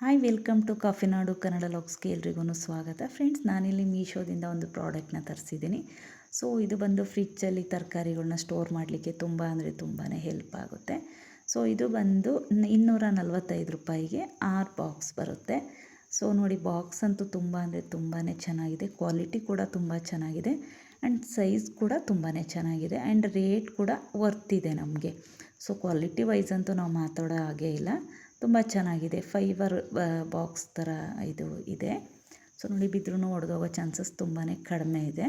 Hi welcome to coffee ನಾಡು ಕನ್ನಡ ಲಾಗ್ಸ್ಗೆ ಎಲ್ರಿಗೂ ಸ್ವಾಗತ. Friends, ನಾನಿಲ್ಲಿ ಮೀಶೋದಿಂದ ಒಂದು ಪ್ರಾಡಕ್ಟ್ನ ತರಿಸಿದ್ದೀನಿ. ಸೊ ಇದು ಬಂದು ಫ್ರಿಜ್ಜಲ್ಲಿ ತರಕಾರಿಗಳನ್ನ ಸ್ಟೋರ್ ಮಾಡಲಿಕ್ಕೆ ತುಂಬ ಅಂದರೆ ತುಂಬಾ ಹೆಲ್ಪ್ ಆಗುತ್ತೆ. ಸೊ ಇದು ಬಂದು 245 ರೂಪಾಯಿಗೆ 6 ಬಾಕ್ಸ್ ಬರುತ್ತೆ. ಸೊ ನೋಡಿ, ಬಾಕ್ಸ್ ಅಂತೂ ತುಂಬ ಅಂದರೆ ತುಂಬಾ ಚೆನ್ನಾಗಿದೆ. ಕ್ವಾಲಿಟಿ ಕೂಡ ತುಂಬ ಚೆನ್ನಾಗಿದೆ ಆ್ಯಂಡ್ ಸೈಜ್ ಕೂಡ ತುಂಬಾ ಚೆನ್ನಾಗಿದೆ ಆ್ಯಂಡ್ ರೇಟ್ ಕೂಡ ವರ್ತ್ ಇದೆ ನಮಗೆ. ಸೊ ಕ್ವಾಲಿಟಿ ವೈಸ್ ಅಂತೂ ನಾವು ಮಾತಾಡೋ ಹಾಗೇ ಇಲ್ಲ. ತುಂಬ ಚೆನ್ನಾಗಿದೆ. ಫೈಬರ್ ಬಾಕ್ಸ್ ಥರ ಇದು ಇದೆ. ಸೊ ನೋಡಿ, ಬಿದ್ರೂ ಒಡೆದೋಗೋ ಚಾನ್ಸಸ್ ತುಂಬಾ ಕಡಿಮೆ ಇದೆ.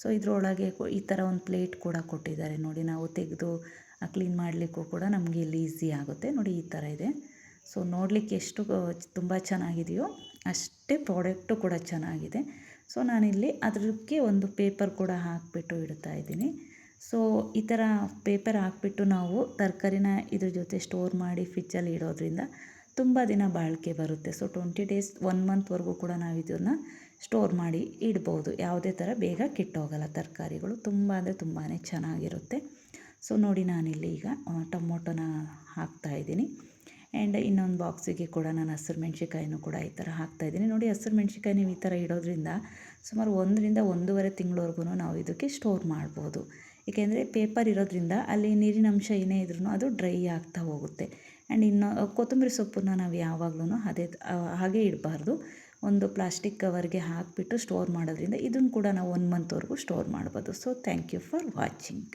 ಸೊ ಇದರೊಳಗೆ ಈ ಥರ ಒಂದು ಪ್ಲೇಟ್ ಕೂಡ ಕೊಟ್ಟಿದ್ದಾರೆ. ನೋಡಿ, ನಾವು ತೆಗೆದು ಕ್ಲೀನ್ ಮಾಡಲಿಕ್ಕೂ ಕೂಡ ನಮಗೆ ಇಲ್ಲಿ ಈಸಿ ಆಗುತ್ತೆ. ನೋಡಿ, ಈ ಥರ ಇದೆ. ಸೊ ನೋಡಲಿಕ್ಕೆ ಎಷ್ಟು ತುಂಬ ಚೆನ್ನಾಗಿದೆಯೋ ಅಷ್ಟೇ ಪ್ರಾಡಕ್ಟು ಕೂಡ ಚೆನ್ನಾಗಿದೆ. ಸೊ ನಾನಿಲ್ಲಿ ಅದಕ್ಕೆ ಒಂದು ಪೇಪರ್ ಕೂಡ ಹಾಕಿಬಿಟ್ಟು ಇಡ್ತಾ ಇದ್ದೀನಿ. ಸೊ ಈ ಥರ ಪೇಪರ್ ಹಾಕ್ಬಿಟ್ಟು ನಾವು ತರಕಾರಿನ ಇದ್ರ ಜೊತೆ ಸ್ಟೋರ್ ಮಾಡಿ ಫ್ರಿಜ್ಜಲ್ಲಿ ಇಡೋದ್ರಿಂದ ತುಂಬ ದಿನ ಬಾಳಿಕೆ ಬರುತ್ತೆ. ಸೊ 20 ಡೇಸ್ 1 ಮಂತ್ವರೆಗೂ ಕೂಡ ನಾವು ಇದನ್ನು ಸ್ಟೋರ್ ಮಾಡಿ ಇಡ್ಬೋದು. ಯಾವುದೇ ಥರ ಬೇಗ ಕೆಟ್ಟೋಗಲ್ಲ ತರಕಾರಿಗಳು. ತುಂಬ ಅಂದರೆ ತುಂಬಾ ಚೆನ್ನಾಗಿರುತ್ತೆ. ಸೊ ನೋಡಿ, ನಾನಿಲ್ಲಿ ಈಗ ಟೊಮೊಟೊನ ಹಾಕ್ತಾಯಿದ್ದೀನಿ ಆ್ಯಂಡ್ ಇನ್ನೊಂದು ಬಾಕ್ಸಿಗೆ ಕೂಡ ನಾನು ಹಸಿರು ಮೆಣ್ಸಿಕಾಯಿನೂ ಕೂಡ ಈ ಥರ ಹಾಕ್ತಾಯಿದ್ದೀನಿ. ನೋಡಿ, ಹಸಿರು ಮೆಣ್ಸಿಕಾಯಿ ನೀವು ಈ ಥರ ಇಡೋದ್ರಿಂದ ಸುಮಾರು 1 ರಿಂದ 1.5 ತಿಂಗಳವರೆಗೂ ನಾವು ಇದಕ್ಕೆ ಸ್ಟೋರ್ ಮಾಡ್ಬೋದು. ಏಕೆಂದರೆ ಪೇಪರ್ ಇರೋದ್ರಿಂದ ಅಲ್ಲಿ ನೀರಿನ ಅಂಶ ಏನೇ ಇದ್ರೂ ಅದು ಡ್ರೈ ಆಗ್ತಾ ಹೋಗುತ್ತೆ. ಆ್ಯಂಡ್ ಇನ್ನು ಕೊತ್ತಂಬರಿ ಸೊಪ್ಪನ್ನು ನಾವು ಯಾವಾಗಲೂ ಹಾಗೆ ಇಡಬಾರ್ದು. ಒಂದು ಪ್ಲಾಸ್ಟಿಕ್ ಕವರ್ಗೆ ಹಾಕಿಬಿಟ್ಟು ಸ್ಟೋರ್ ಮಾಡೋದ್ರಿಂದ ಇದನ್ನು ಕೂಡ ನಾವು 1 ಮಂತ್ವರೆಗೂ ಸ್ಟೋರ್ ಮಾಡ್ಬೋದು. So thank you for watching.